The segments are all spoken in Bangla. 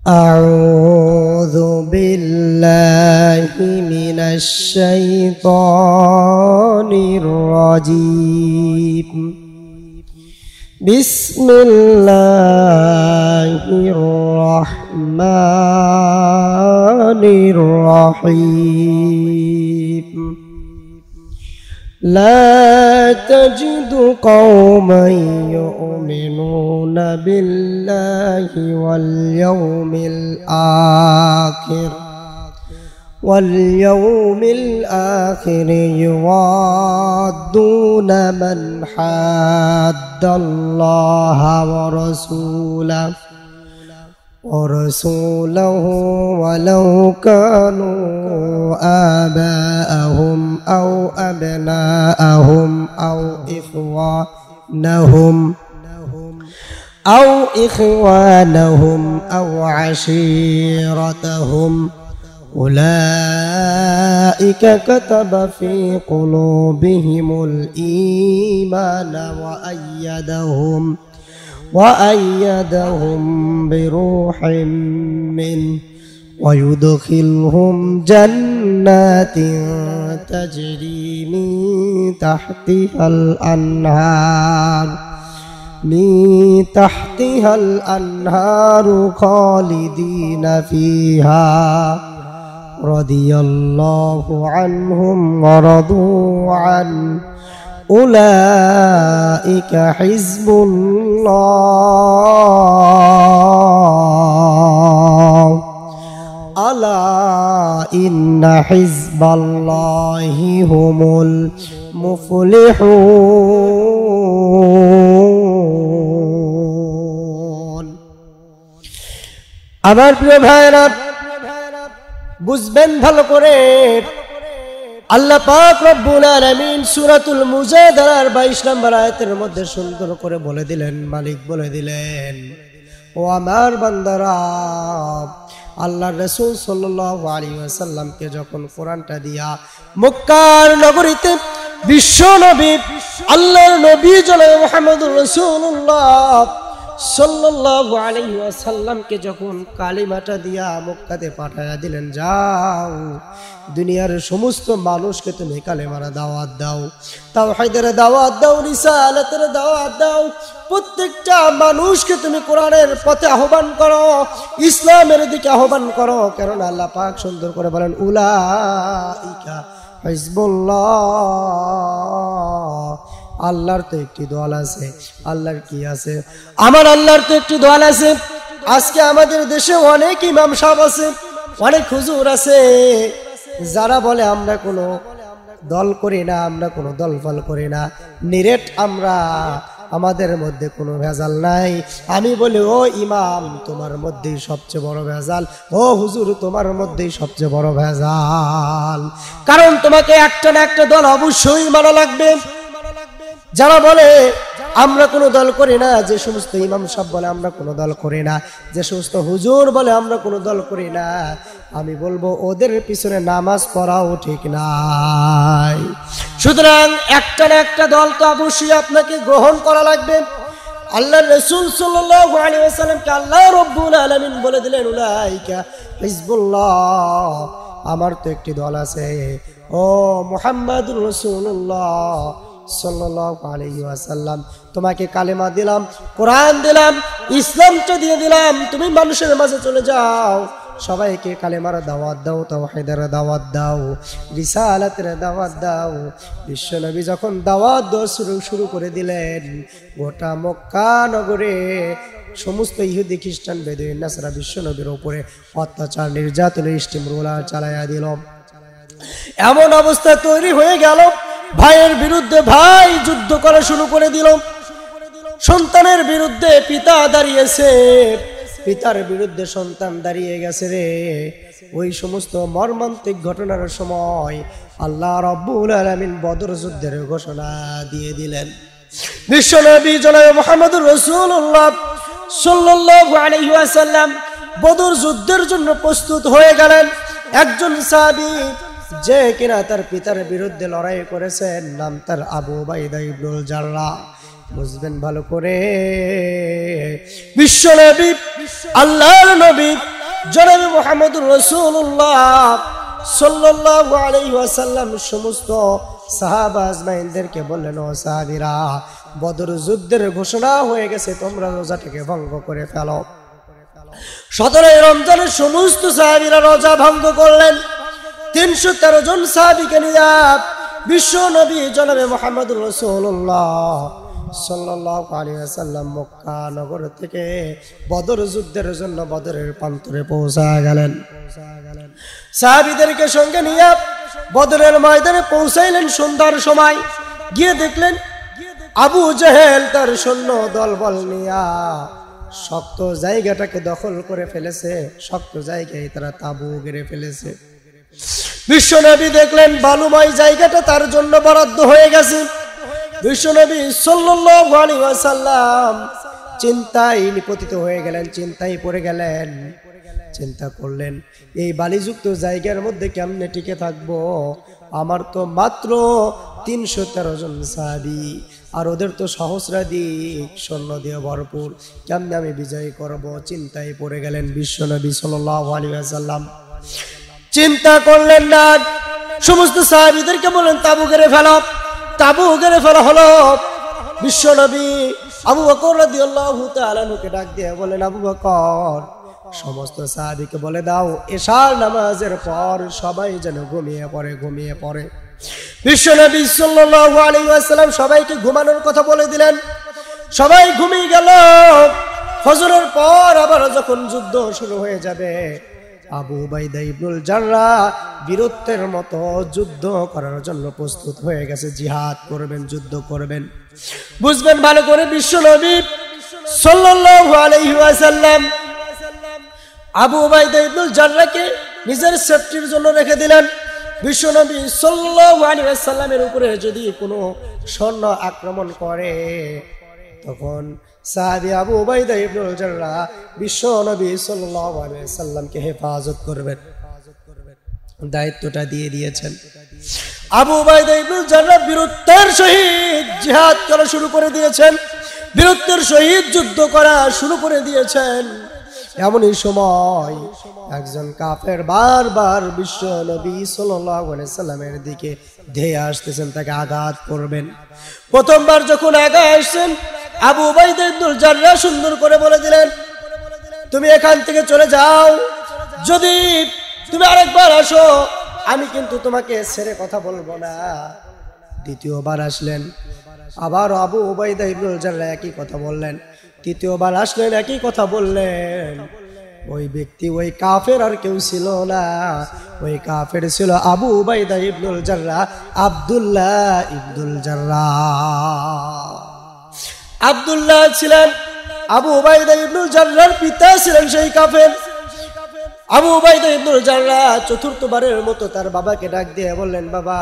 أعوذ بالله من الشيطان الرجيم بسم الله الرحمن الرحيم لا تجد قوما يؤمنون بالله واليوم الآخر يوادون من حاد الله ورسوله ولو كانوا آباءهم أو أبناءهم أو إخوانهم أو عشيرتهم أولئك كتب في قلوبهم الإيمان وأيدهم بروح منه ويدخلهم جنات تجري من تحتها الأنهار خالدين فيها رضي الله عنهم ورضوا عنه أولئك حزب الله ألا إن حزب الله هم المفلحون আমার প্রিয় ভাইরা বুঝবেন ভালো করে আল্লাহ পাক রব্বুল আলামিন সূরাতুল মুজাদালার 22 নম্বর আয়াতের মধ্যে সুন্দর করে বলে দিলেন, মালিক বলে দিলেন, ও আমার বান্দারা, আল্লাহর রাসূল সাল্লাল্লাহু আলাইহি ওয়াসাল্লামকে যখন কোরআনটা দিয়া মক্কার নগরীতে বিশ্ব নবী আল্লাহর নবী জনাব মুহাম্মদুর রাসূলুল্লাহ সাল্লাল্লাহু আলাইহি ওয়াসাল্লামকে যখন কালিমাটা দিয়া মক্কাতে পাঠায়া দিলেন, যাও দুনিয়ার সমস্ত মানুষকে তুমি কালেমার দাওয়াত দাও, তাওহীদের দাওয়াত দাও, রিসালাতের দাওয়াত দাও, প্রত্যেকটা মানুষকে তুমি কোরআনের পথে আহ্বান করো, ইসলামের দিকে আহ্বান করো। কারণ আল্লাহ পাক সুন্দর করে বলেন, উলাইকা হিজবুল্লাহ, আল্লাহর তো একটি দল আছে। আল্লাহর কি আছে? আমার আল্লাহর তো একটি দল আছে। আজকে আমাদের দেশে অনেক ইমাম সাহেব আছে, অনেক হুজুর আছে, যারা বলে আমরা কোনো দল করি না, আমরা কোনো দলফল করি না, নিরেট আমরা, আমাদের মধ্যে কোনো ভেজাল নাই। আমি বলি, ও ইমাম, তোমার মধ্যেই সবচেয়ে বড় ভেজাল। ও হুজুর, তোমার মধ্যেই সবচেয়ে বড় ভেজাল। কারণ তোমাকে একটা না একটা দল অবশ্যই মানা লাগবে। যারা বলে আমরা কোনো দল করি না, যে সমস্ত ইমাম সাহেব বলে আমরা কোনো দল করি না, যে সমস্ত হুজুর বলে আমরা কোনো দল করি না, আমি বলবো ওদের পিছনে নামাজ পড়াও ঠিক নাই। সুতরাং একটা না একটা দল তো অবশ্যই আপনাকে গ্রহণ করা লাগবে। আল্লাহর রাসূল সাল্লাল্লাহু আলাইহি ওয়াসাল্লামকে আল্লাহ রাব্বুল আলামিন বলে দিলেন, উলাইকা হিজবুল্লাহ, আমার তো একটি দল আছে। ও মুহাম্মাদুর রাসূলুল্লাহ সাল্লাল্লাহু আলাইহি ওয়াসাল্লাম, তোমাকে কালেমা দিলাম, কোরআন দিলাম, ইসলামটা দিয়ে দিলাম, তুমি মানুষের মাঝে চলে যাও, সবাইকে কালেমার দাওয়াত দাও, তাওহীদের দাওয়াত দাও, রিসালাতের দাওয়াত দাও। বিশ্বনবী যখন দাওয়াত দেওয়া শুরু করে দিলেন, গোটা মক্কা নগরে সমস্ত ইহুদি খ্রিস্টান বেদুইন নাসারা বিশ্বনবীর উপরে অত্যাচার নির্যাতন ইস্তিমরুলা চালাইয়া দিল। এমন অবস্থা তৈরি হয়ে গেল, ভাইয়ের বিরুদ্ধে ভাই যুদ্ধ করা শুরু করে দিল, সন্তানের বিরুদ্ধে পিতা দাঁড়িয়েছে, পিতার বিরুদ্ধে সন্তান দাঁড়িয়ে গেছে রে। ওই সমস্ত মর্মান্তিক ঘটনার সময় আল্লাহ রাব্বুল আলামিন বদর যুদ্ধের ঘোষণা দিয়ে দিলেন। বিশ্বনবী জনাব মুহাম্মদুর রাসূলুল্লাহ সাল্লাল্লাহু আলাইহি ওয়াসাল্লাম বদর যুদ্ধের জন্য প্রস্তুত হয়ে গেলেন। একজন সাহাবী যে কিনা তার পিতার বিরুদ্ধে লড়াই করেছেন, নাম তার আবু উবাইদা ইবনুল জাররাহ। বুঝবেন ভালো করে, বিশ্বনবী আল্লাহর নবী জনাবে মুহাম্মদুর রাসূলুল্লাহ সাল্লাল্লাহু আলাইহি ওয়াসাল্লাম সমস্ত সাহাবা আজমাইনদেরকে বললেন, ও সাহাবীরা, বদর যুদ্ধের ঘোষণা হয়ে গেছে, তোমরা রোজাটাকে ভঙ্গ করে ফেলো। 17 রমজানের সমস্ত সাহাবীরা রোজা ভঙ্গ করলেন। 313 জন সাহাবীকে নিয়ে বিশ্ব নবী জনাবে মুহাম্মদুর রাসূলুল্লাহ সাল্লাল্লাহু আলাইহি ওয়াসাল্লাম মক্কা নগর থেকে বদর যুদ্ধের জন্য বদরের প্রান্তরে পৌঁছা গেলেন। সাহাবীদেরকে সঙ্গে নিয়ে বদরের ময়দানে পৌঁছাইলেন। সন্ধ্যার সময় গিয়ে দেখলেন আবু জেহেল তার সৈন্য দলবল নিয়ে শক্ত জায়গাটাকে দখল করে ফেলেছে। শক্ত জায়গায় তারা তাঁবু গেড়ে ফেলেছে। বিশ্বনবী দেখলেন বালুময় জায়গাটা তার জন্য বরাদ্দ হয়ে গেছে। বিশ্বনবী সাল্লাল্লাহু আলাইহি ওয়াসাল্লাম চিন্তায় নিপতিত হয়ে গেলেন, চিন্তায় পড়ে গেলেন। চিন্তা করলেন, এই বালিযুক্ত জায়গার মধ্যে কেমনে টিকে থাকবো? আমার তো মাত্র 313 জন সাহাবী, আর ওদের তো সহস্রাধিক সৈন্য দিয়ে ভরপুর, কেমনে আমি বিজয় করব? চিন্তায় পড়ে গেলেন বিশ্বনবী সাল্লাল্লাহু আলাইহি ওয়াসাল্লাম। চিন্তা করলেন না, সমস্ত সাহাবীদেরকে বলেন তাঁবু গেড়ে ফেলো। তাঁবু গেড়ে ফেলা হলো। বিশ্বনবী আবু বকর রাদিয়াল্লাহু তাআলা আনহুকে ডাক দিয়ে বলেন, আবু বকর, সমস্ত সাহাবীকে বলে দাও এশার নামাজের পর সবাই যেন ঘুমিয়ে পড়ে। বিশ্বনবী সাল্লাল্লাহু আলাইহি ওয়াসাল্লাম সবাইকে ঘুমানোর কথা বলে দিলেন। সবাই ঘুমিয়ে গেল। ফজরের পর আবার যখন যুদ্ধ শুরু হয়ে যাবে, আবু উবাইদা ইবনুল জাররাহ বীরত্বের মতো যুদ্ধ করার জন্য প্রস্তুত হয়ে গেছে। জিহাদ করবেন, যুদ্ধ করবেন। বুঝবেন ভালো করে, বিশ্বনবী সাল্লাল্লাহু আলাইহি ওয়াসাল্লাম আবু উবাইদা ইবনুল জাররাহকে নিজের সেফটির জন্য রেখে দিলেন। বিশ্বনবী সাল্লাল্লাহু আলাইহি ওয়াসাল্লামের উপরে যদি কোনো সৈন্য আক্রমণ করে, তখন সাহাবী আবু উবাইদা ইবনুল জাররাহ বিশ্বনবী সাল্লাল্লাহু আলাইহি ওয়াসাল্লামকে হেফাজত করবেন, দায়িত্বটা দিয়ে দিয়েছেন। আবু উবাইদা ইবনুল জাররাহ বীরত্বের সহিত জিহাদ করা শুরু করে দিয়েছেন, বীরত্বের সহিত যুদ্ধ করা শুরু করে দিয়েছেন। এমনই সময় একজন কাফের বারবার বিশ্ব নবী সাল্লাল্লাহু আলাইহি ওয়াসাল্লামের দিকে ধেয়ে আসতেছেন, তাকে আঘাত করবেন। প্রথমবার যখন আঘাত আসছেন, আবু উবাইদা ইবনুল জাররাহ সুন্দর করে বলে দিলেন, তুমি এখান থেকে চলে যাও, যদি তুমি আরেকবার আসো আমি কিন্তু তোমাকে ছেড়ে কথা বলবো না। দ্বিতীয়বার আসলেন, আবার আবু উবাইদা ইবনুল জাররাহ একই কথা বললেন। তৃতীয়বার আসলেন, একই কথা বললেন। ওই ব্যক্তি, ওই কাফের আর কেউ ছিল না, ওই কাফের ছিল আবু উবাইদা ইবনুল জাররাহ, আব্দুল্লাহ ইবনুল জাররাহ। আব্দুল্লাহ ছিলেন আবু উবাইদা ইবনুল জাররাহর পিতা, ছিলেন সেই কাফের। আবু উবাইদা ইবনুল জাররাহ চতুর্থবারের মতো তার বাবাকে ডাক দিয়ে বললেন, বাবা,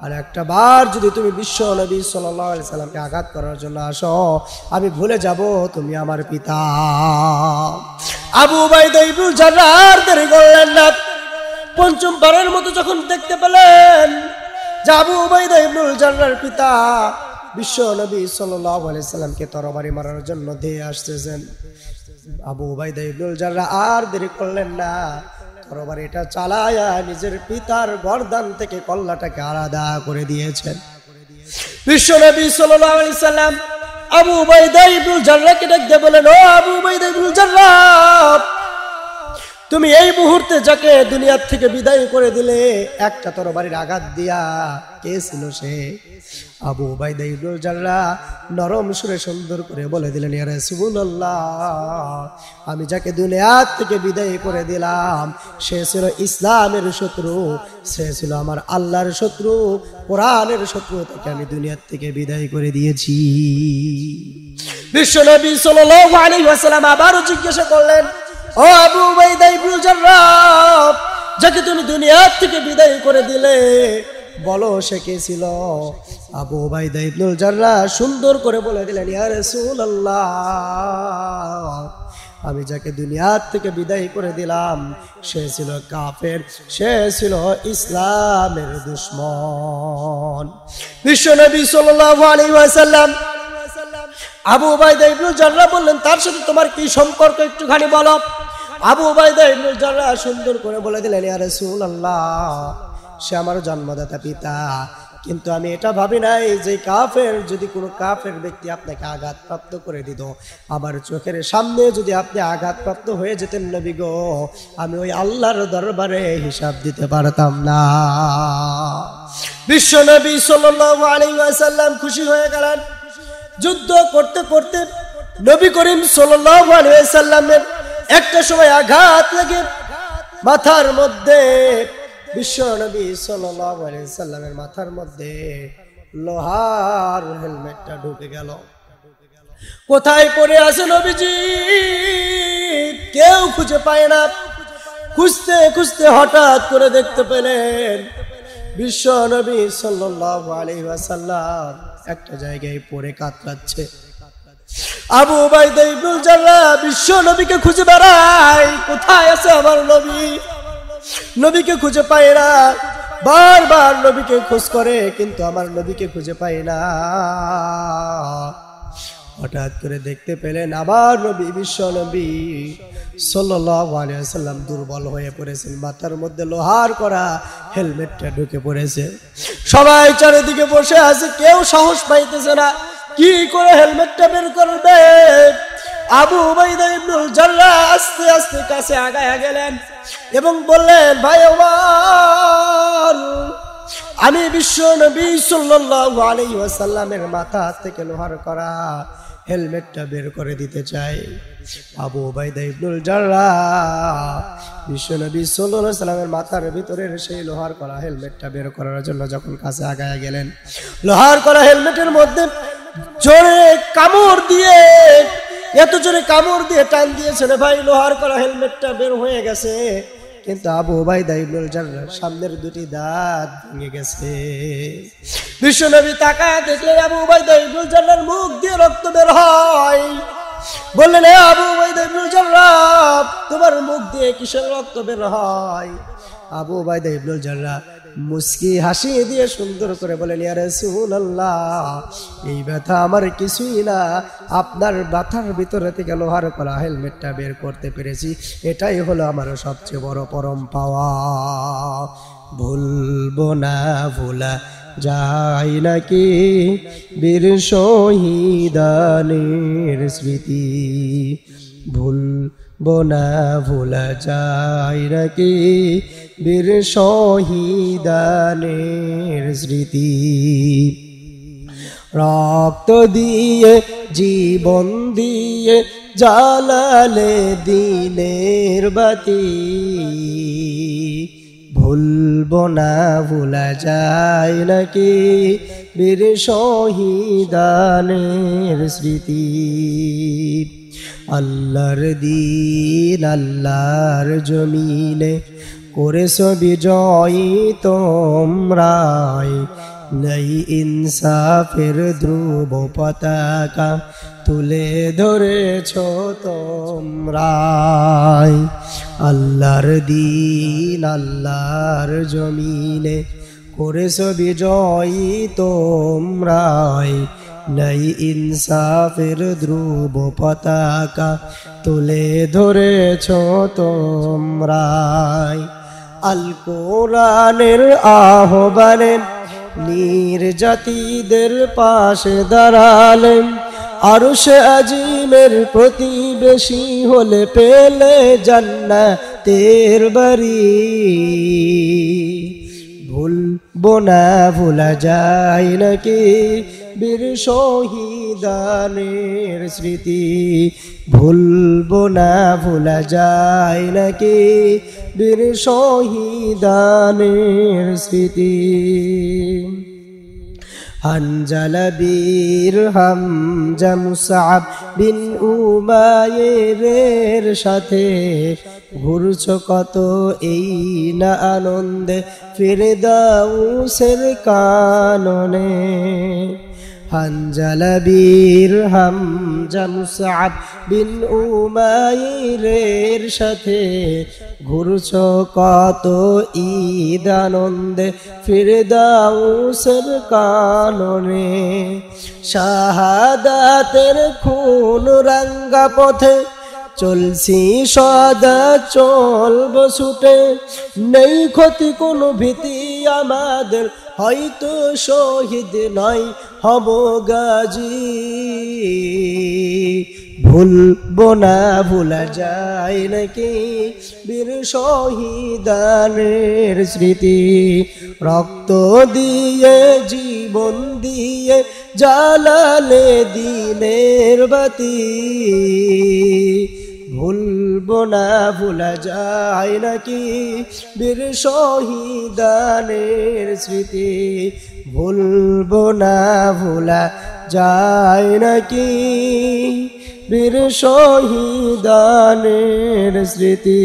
আর একটা বার যদি তুমি বিশ্ব নবী সাল্লাল্লাহু আলাইহি সাল্লামকে আঘাত করার জন্য আসো, আমি ভুলে যাব তুমি আমার পিতা। আবু উবাইদা ইবনুল জাররাহ আর দেরি করলেন না। পঞ্চমবারের মতো যখন দেখতে পেলেন যে আবু উবাইদা ইবনুল জাররাহর পিতা বিশ্ব নবী সাল্লাল্লাহু আলাইহি সাল্লামকে তরবারি মারার জন্য ধেয়ে আসতেছেন, আবু উবাইদা ইবনুল জাররাহ আর দেরি করলেন না। তরবারিটা চালায়া নিজের পিতার গর্দান থেকে কল্লাটাকে আলাদা করে দিয়েছেন। বিশ্বনবী সাল্লাল্লাহু আলাইহি সাল্লাম আবু উবাইদা ইবনুল জাররাহকে ডেকে বলেন, ও আবু উবাইদা ইবনুল জাররাহ, তুমি এই মুহূর্তে যাকে দুনিয়ার থেকে বিদায় করে দিলে একটা তরবারির আঘাত দিয়া, কে ছিল সে? আবু উবাইদা ইবনুল জাররাহ নরম সুরে সুন্দর করে বলে দিলেন, ইয়া রাসূলুল্লাহ, আমি যাকে দুনিয়ার থেকে বিদায় করে দিলাম সে ছিল ইসলামের শত্রু, সে ছিল আমার আল্লাহর শত্রু, কোরআনের শত্রু, তাকে আমি দুনিয়ার থেকে বিদায় করে দিয়েছি। বিশ্বনবী সাল্লাল্লাহু আলাইহি ওয়াসাল্লাম আবারও জিজ্ঞাসা করলেন, ও আবু উবাইদা ইবনুল জাররাহ, যাকে তুমি দুনিয়ার থেকে বিদায় করে দিলে বলো সে কে ছিল? আবু উবাইদা ইবনুল জাররাহ সুন্দর করে বলে দিলেন, ইয়া রাসূলুল্লাহ, আমি যাকে দুনিয়ার থেকে বিদায় করে দিলাম সে ছিল কাফের, সে ছিল ইসলামের দুশমন। বিশ্বনবী সাল্লাল্লাহু আলাইহি ওয়াসাল্লাম আবু উবাইদা ইবনুল জাররাহ বললেন, তার সাথে তোমার কি সম্পর্ক একটুখানি বলো। আবু উবাইদা ইবনুল জাররাহ সুন্দর করে বলে দিলেন, ইয়া রাসূলুল্লাহ, সে আমার জন্মদাতা পিতা, কিন্তু আমি এটা ভাবি নাই যে কাফের, যদি কোনো কাফের ব্যক্তি আপনাকে আঘাতপ্রাপ্ত করে দিত, আমার চোখের সামনে যদি আপনি আঘাতপ্রাপ্ত হয়ে যেতেন নবী গো, আমি ওই আল্লাহর দরবারে হিসাব দিতে পারতাম না। বিশ্ব নবী সাল্লাল্লাহু আলাইহি ওয়াসাল্লাম খুশি হয়ে গেলেন। যুদ্ধ করতে করতে নবী করিম সাল্লাল্লাহু আলাইহি ওয়াসাল্লামের একটা সময় আঘাত লাগে মাথার মধ্যে। বিশ্ব নবী সাল্লাল্লাহু আলাইহি ওয়াসাল্লামের মাথার মধ্যে লোহার হেলমেটটা ঢুকে গেল। কোথায় পড়ে আছে নবীজি কেউ খুঁজে পায় না। খুঁজতে খুঁজতে হঠাৎ করে দেখতে পেলেন বিশ্ব নবী সাল্লাল্লাহু আলাইহি ওয়াসাল্লাম একটা জায়গায় পড়ে কাতরাচ্ছে। আবু উবাইদা ইবনুল জাররাহ বিশ্ব নবীকে খুঁজে বেড়ায়, কোথায় আছে আমার নবী? নবীকে খুঁজে পায় না, বারবার নবীকে খোঁজ করে, কিন্তু আমার নবীকে খুঁজে পায় না। হঠাৎ করে দেখতে পেলেন আবার নবী, বিশ্ব নবী সাল্লাল্লাহু আলাইহি ওয়াসাল্লাম দুর্বল হয়ে পড়েছেন, মাথার মধ্যে লোহার করা হেলমেটটা ঢুকে পড়েছে। সবাই চারিদিকে বসে আছে, কেউ সাহস পাইতেছে না কি করে হেলমেটটা বের করবে। আবু উবাইদা ইবনুল জাররাহ আস্তে আস্তে কাছে আগায়া গেলেন এবং বললেন, ভাই ওমর, আমি বিশ্ব নবী সাল্লাল্লাহু আলাইহি ওয়াসাল্লামের মাথা থেকে লোহার করা হেলমেটটা বের করে দিতে চাই। আবু উবাইদা ইবনুল জাররাহ বিশ্ব নবী সাল্লাল্লাহু আলাইহি ওয়াসাল্লামের মাথার ভিতরের সেই লোহার করা হেলমেটটা বের করার জন্য যখন কাছে আগায়া গেলেন, লোহার করা হেলমেটের মধ্যে জোরে কামড় দিয়ে, এত জোরে কামড় দিয়ে টান দিয়েছেন ভাই, লোহার করা হেলমেটটা বের হয়ে গেছে, কিন্তু আবু উবাইদা ইবনুল জাররাহ সামনের দুটি দাঁত ভেঙে গেছে। বিশ্বনবী তাকায় দেখলেন আবু উবাইদা ইবনুল জাররাহর মুখ দিয়ে রক্ত বের হয়। বললেন, হে আবু উবাইদা ইবনুল জাররাহ, তোমার মুখ দিয়ে কিসের রক্ত বের হয়? আবু উবাইদা ইবনুল জাররাহ মুস্কি হাসি দিয়ে সুন্দর করে বলেন, ইয়া রাসূলুল্লাহ, এই ব্যথা আমার কিছুই না, আপনার ব্যথার ভিতরে থেকে লোহার করা হেলমেটটা বের করতে পেরেছি, এটাই হলো আমার সবচেয়ে বড় পরম পাওয়া। ভুলবো না, ভোলা যায় নাকি বীর শহীদানের স্মৃতি, ভুলবো না, ভোলা যায় নাকি বীর শহীদানের স্মৃতি। রক্ত দিয়ে জীবন দিয়ে জ্বালালে দিনের বাতি, ভুলবো না, ভোলা যায় নাকি বীর শহীদানের স্মৃতি। আল্লাহর দিন আল্লাহর জমিনে করেছ বিজয়ী তোমরাই, নাই ইনসাফের ধ্রুব পতাকা তুলে ধরেছ তোমরাই। আল্লাহর দিন আল্লাহর জমিনে করেছ বিজয়ী তোমরাই, নাই ইনসাফের ধ্রুব পতাকা তুলে ধরেছ তোমরাই। আল কোরআনের আহ্বানে নির্যাতিতদের পাশে দাঁড়ালেন, আরশে আজিমের প্রতিবেশী হলে পেলে জান্নাতের বাড়ি। ভুলবো না, ভোলা যায় নাকি বীর শহীদানের স্মৃতি, ভুলবো না, ভোলা যায় নাকি বীর শহীদানের স্মৃতি। হানজালা বীর হামজা মুসআব বিন উমাইরের সাথে ঘুরছ কত এই না আনন্দে ফিরদাউসের কাননে। হানজালা বীর হামজা মুসআব বিন উমাইরের সাথে ঘুরছ কত ঈদ আনন্দে ফিরদাউসের কাননে। শাহাদাতের খুন রাঙ্গা পথে চলছি সদা চলবো ছুটে, নেই ক্ষতি কোনো ভীতি আমাদের, হয়তো শহীদ নয় হব গাজী। ভুলবো না ভোলা যায় নাকি বীর শহীদানের স্মৃতি, রক্ত দিয়ে জীবন দিয়ে জ্বালালে দিনের বাতি। ভুলবো না ভোলা যায় নাকি বীর শহীদানের স্মৃতি, ভুলবো না ভোলা যায় নাকি বীর শহীদানের স্মৃতি।